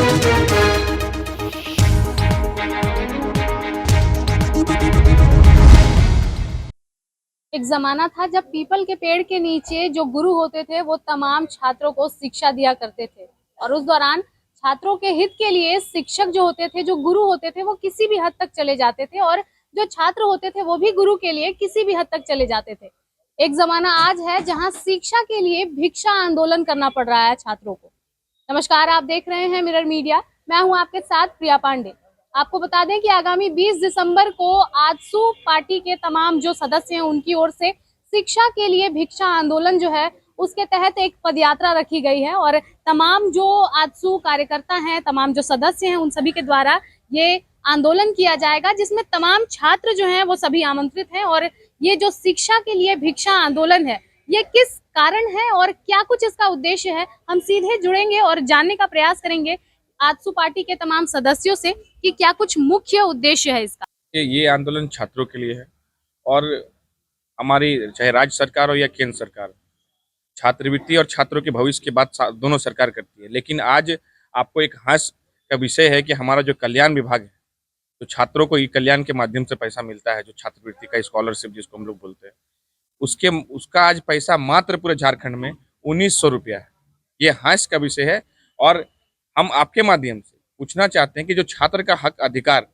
एक जमाना था जब पीपल के पेड़ के नीचे जो गुरु होते थे वो तमाम छात्रों को शिक्षा दिया करते थे, और उस दौरान छात्रों के हित के लिए शिक्षक जो होते थे, जो गुरु होते थे, वो किसी भी हद तक चले जाते थे, और जो छात्र होते थे वो भी गुरु के लिए किसी भी हद तक चले जाते थे। एक जमाना आज है जहां शिक्षा के लिए भिक्षा आंदोलन करना पड़ रहा है छात्रों को। नमस्कार, आप देख रहे हैं मिरर मीडिया। मैं हूं आपके साथ प्रिया पांडे। आपको बता दें कि आगामी 20 दिसंबर को आजसू पार्टी के तमाम जो सदस्य हैं उनकी ओर से शिक्षा के लिए भिक्षा आंदोलन जो है उसके तहत एक पदयात्रा रखी गई है, और तमाम जो आजसू कार्यकर्ता हैं, तमाम जो सदस्य हैं, उन सभी के द्वारा ये आंदोलन किया जाएगा, जिसमें तमाम छात्र जो हैं वो सभी आमंत्रित हैं। और ये जो शिक्षा के लिए भिक्षा आंदोलन है, ये किस कारण है और क्या कुछ इसका उद्देश्य है, हम सीधे जुड़ेंगे और जानने का प्रयास करेंगे आजसू पार्टी के तमाम सदस्यों से कि क्या कुछ मुख्य उद्देश्य है इसका। ये आंदोलन छात्रों के लिए है, और हमारी चाहे राज्य सरकार हो या केंद्र सरकार, छात्रवृत्ति और छात्रों के भविष्य की बात दोनों सरकार करती है। लेकिन आज आपको एक हास्य का विषय है कि हमारा जो कल्याण विभाग है, तो छात्रों को ई कल्याण के माध्यम से पैसा मिलता है, जो छात्रवृत्ति का स्कॉलरशिप जिसको हम लोग बोलते हैं, उसका आज पैसा मात्र पूरे झारखंड में 1900 रुपया है। ये हास्य का विषय है, और हम आपके माध्यम से पूछना चाहते हैं कि जो छात्र का हक अधिकार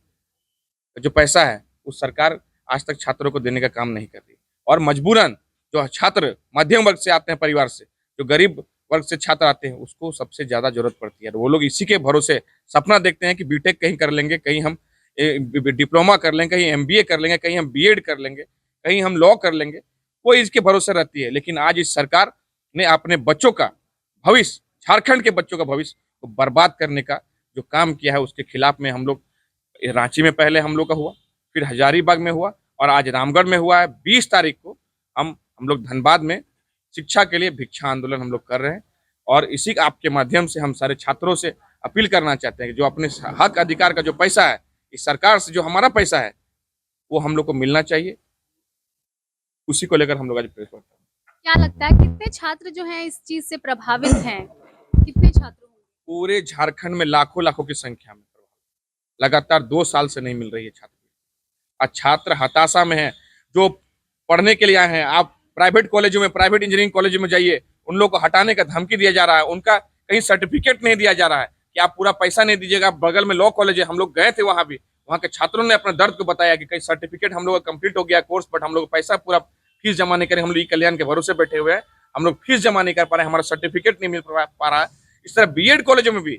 जो पैसा है, उस सरकार आज तक छात्रों को देने का काम नहीं कर रही, और मजबूरन जो छात्र मध्यम वर्ग से आते हैं, परिवार से जो गरीब वर्ग से छात्र आते हैं, उसको सबसे ज्यादा जरूरत पड़ती है। वो लोग इसी के भरोसे सपना देखते हैं कि बीटेक कहीं कर लेंगे, कहीं हम डिप्लोमा कर लेंगे, कहीं एमबीए कर लेंगे, कहीं हम बीएड कर लेंगे, कहीं हम लॉ कर लेंगे, वो इसके भरोसे रहती है। लेकिन आज इस सरकार ने अपने बच्चों का भविष्य, झारखंड के बच्चों का भविष्य को बर्बाद करने का जो काम किया है, उसके खिलाफ में हम लोग रांची में पहले हम लोग का हुआ, फिर हजारीबाग में हुआ, और आज रामगढ़ में हुआ है। 20 तारीख को हम लोग धनबाद में शिक्षा के लिए भिक्षा आंदोलन हम लोग कर रहे हैं। और इसी आपके माध्यम से हम सारे छात्रों से अपील करना चाहते हैं कि जो अपने हक अधिकार का जो पैसा है, इस सरकार से जो हमारा पैसा है, वो हम लोग को मिलना चाहिए। उसी को लेकर हम लोग आज प्रेस करते हैं। क्या लगता है कितने छात्र जो हैं इस चीज से प्रभावित हैं? कितने छात्र होंगे? पूरे झारखंड में लाखों लाखों की संख्या में लगातार 2 साल से नहीं मिल रही है छात्र, और छात्र हताशा में है। जो पढ़ने के लिए आए हैं, आप प्राइवेट कॉलेजों में, प्राइवेट इंजीनियरिंग कॉलेजों में जाइए, उन लोगों को हटाने का धमकी दिया जा रहा है। उनका कहीं सर्टिफिकेट नहीं दिया जा रहा है कि आप पूरा पैसा नहीं दीजिएगा। बगल में लॉ कॉलेज है, हम लोग गए थे वहां भी, वहां के छात्रों ने अपने दर्द को बताया कि कहीं सर्टिफिकेट हम लोग का कंप्लीट हो गया कोर्स, बट हम लोग पैसा पूरा फीस जमा नहीं करें, हम लोग ई कल्याण के भरोसे बैठे हुए हैं, हम लोग फीस जमा नहीं कर पा रहे हैं, हमारा सर्टिफिकेट नहीं मिल पा रहा है। इस तरह बीएड कॉलेजों में भी,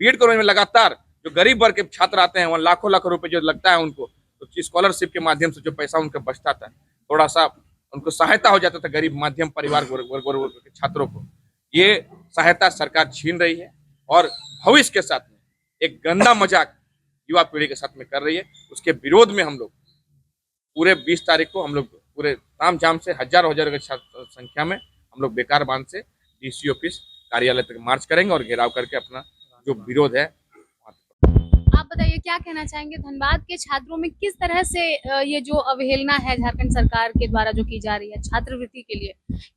बीएड कॉलेज में लगातार जो गरीब वर्ग के छात्र आते हैं, वहाँ लाखों लाखों रुपए जो लगता है उनको, तो स्कॉलरशिप के माध्यम से जो पैसा उनका बचता था, थोड़ा सा उनको सहायता हो जाता था गरीब मध्यम परिवार वर्ग के छात्रों को, ये सहायता सरकार छीन रही है, और भविष्य के साथ में एक गंदा मजाक युवा पीढ़ी के साथ में कर रही है। उसके विरोध में हम लोग पूरे 20 तारीख को हम लोग पूरे तामझाम से हजारों की संख्या में हम लोग बेकार बांध से डीसी ऑफिस कार्यालय तक मार्च करेंगे, और घेराव करके अपना जो विरोध है। आप बताइए, क्या कहना चाहेंगे, धनबाद के छात्रों में किस तरह से ये जो अवहेलना है झारखंड सरकार के द्वारा जो की जा रही है छात्रवृत्ति के लिए,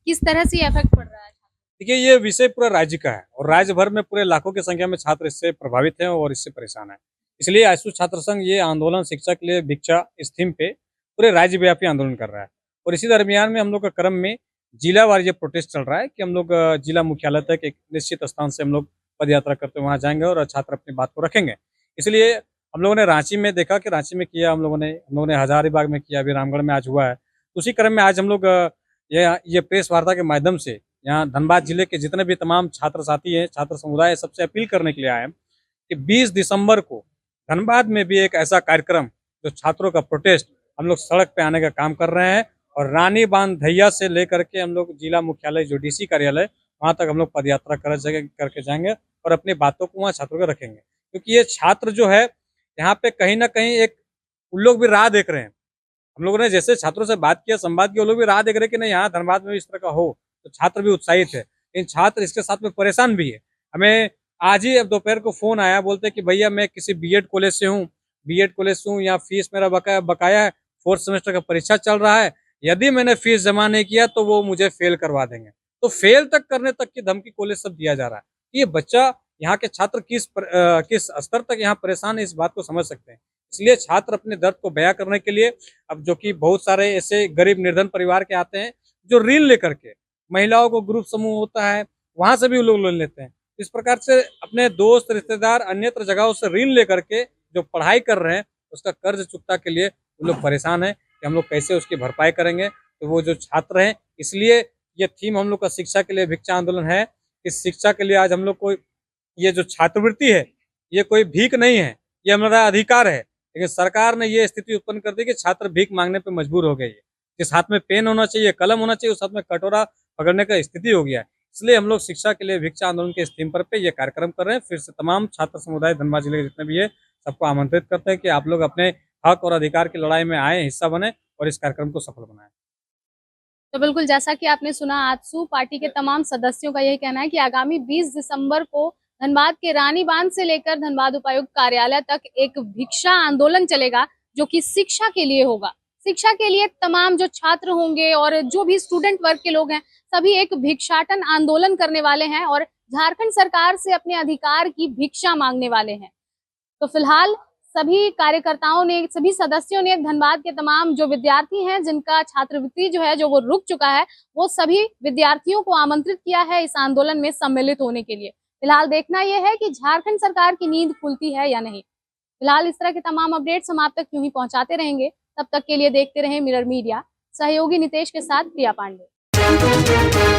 किस तरह से इफेक्ट पड़ रहा है? देखिए, ये विषय पूरा राज्य का है, और राज्य भर में पूरे लाखों की संख्या में छात्र इससे प्रभावित हैं और इससे परेशान हैं। इसलिए आजसू छात्र संघ ये आंदोलन शिक्षा के लिए भिक्षा इस थीम पे पूरे राज्यव्यापी आंदोलन कर रहा है। और इसी दरमियान में हम लोग का क्रम में जिला वार ये प्रोटेस्ट चल रहा है कि हम लोग जिला मुख्यालय तक एक निश्चित स्थान से हम लोग पद यात्रा करते वहाँ जाएंगे और छात्र अपनी बात को रखेंगे। इसलिए हम लोगों ने रांची में देखा कि रांची में किया, हम लोगों ने हजारीबाग में किया, अभी रामगढ़ में आज हुआ है। उसी क्रम में आज हम लोग ये प्रेस वार्ता के माध्यम से यहाँ धनबाद जिले के जितने भी तमाम छात्र साथी हैं, छात्र समुदाय, सबसे अपील करने के लिए आए हैं कि 20 दिसंबर को धनबाद में भी एक ऐसा कार्यक्रम, जो छात्रों का प्रोटेस्ट, हम लोग सड़क पे आने का काम कर रहे हैं, और रानी बांध धैया से लेकर के हम लोग जिला मुख्यालय जो डीसी कार्यालय, वहाँ तक हम लोग पदयात्रा करके जाएंगे और अपनी बातों को वहाँ छात्रों को रखेंगे। क्योंकि ये छात्र जो है यहाँ पे कहीं ना कहीं एक, उन लोग भी राह देख रहे हैं। हम लोगों ने जैसे छात्रों से बात किया, संवाद किया, वो लोग भी राह देख रहे हैं कि नहीं, यहाँ धनबाद में इस तरह का हो, तो छात्र भी उत्साहित है। इन छात्र इसके साथ में परेशान भी है। हमें आज ही अब दोपहर को फोन आया, बोलते कि भैया मैं किसी बीएड कॉलेज से हूँ, यहाँ फीस मेरा बकाया है, 4th सेमेस्टर का परीक्षा चल रहा है, यदि मैंने फीस जमा नहीं किया तो वो मुझे फेल करवा देंगे। तो फेल तक करने तक की धमकी कॉलेज सब दिया जा रहा है। ये बच्चा यहाँ के छात्र किस स्तर तक यहाँ परेशान है, इस बात को समझ सकते हैं। इसलिए छात्र अपने दर्द को बयां करने के लिए अब जो कि बहुत सारे ऐसे गरीब निर्धन परिवार के आते हैं जो ऋण लेकर के, महिलाओं को ग्रुप समूह होता है वहां से भी वो लोग लोन लेते हैं। इस प्रकार से अपने दोस्त रिश्तेदार अन्यत्र जगहों से ऋण लेकर के जो पढ़ाई कर रहे हैं उसका कर्ज चुकता के लिए वो लोग परेशान है कि हम लोग कैसे उसकी भरपाई करेंगे। तो वो जो छात्र हैं, इसलिए ये थीम हम लोग का शिक्षा के लिए भिक्षा आंदोलन है। इस शिक्षा के लिए आज हम लोग को ये जो छात्रवृत्ति है ये कोई भीख नहीं है, ये हमारा अधिकार है। लेकिन सरकार ने ये स्थिति उत्पन्न कर दी कि छात्र भीख मांगने पे मजबूर हो गए है। जिस हाथ में पेन होना चाहिए, कलम होना चाहिए, उस हाथ में कटोरा पकड़ने का स्थिति हो गया है। इसलिए हम लोग शिक्षा के लिए भिक्षा आंदोलन के इस थीम पर पे ये कार्यक्रम कर रहे हैं। फिर से तमाम छात्र समुदाय धनबाद जिले के जितने भी है सबको आमंत्रित करते हैं कि आप लोग अपने हक और अधिकार की लड़ाई में आए, हिस्सा बने और इस कार्यक्रम को सफल बनाएं। तो बिल्कुल जैसा कि आपने सुना, आजसू पार्टी के तमाम सदस्यों का यही कहना है कि आगामी 20 दिसंबर को धनबाद के रानी बांध से लेकर धनबाद उपायुक्त कार्यालय तक एक भिक्षा आंदोलन चलेगा, जो कि शिक्षा के लिए होगा। शिक्षा के लिए तमाम जो छात्र होंगे और जो भी स्टूडेंट वर्ग के लोग हैं, सभी एक भिक्षाटन आंदोलन करने वाले हैं और झारखंड सरकार से अपने अधिकार की भिक्षा मांगने वाले हैं। तो फिलहाल सभी कार्यकर्ताओं ने, सभी सदस्यों ने धनबाद के तमाम जो विद्यार्थी हैं जिनका छात्रवृत्ति जो है जो वो रुक चुका है, वो सभी विद्यार्थियों को आमंत्रित किया है इस आंदोलन में सम्मिलित होने के लिए। फिलहाल देखना यह है कि झारखंड सरकार की नींद खुलती है या नहीं। फिलहाल इस तरह के तमाम अपडेट्स हम आप तक यूं ही पहुंचाते रहेंगे। तब तक के लिए देखते रहें मिरर मीडिया। सहयोगी नितेश के साथ प्रिया पांडे।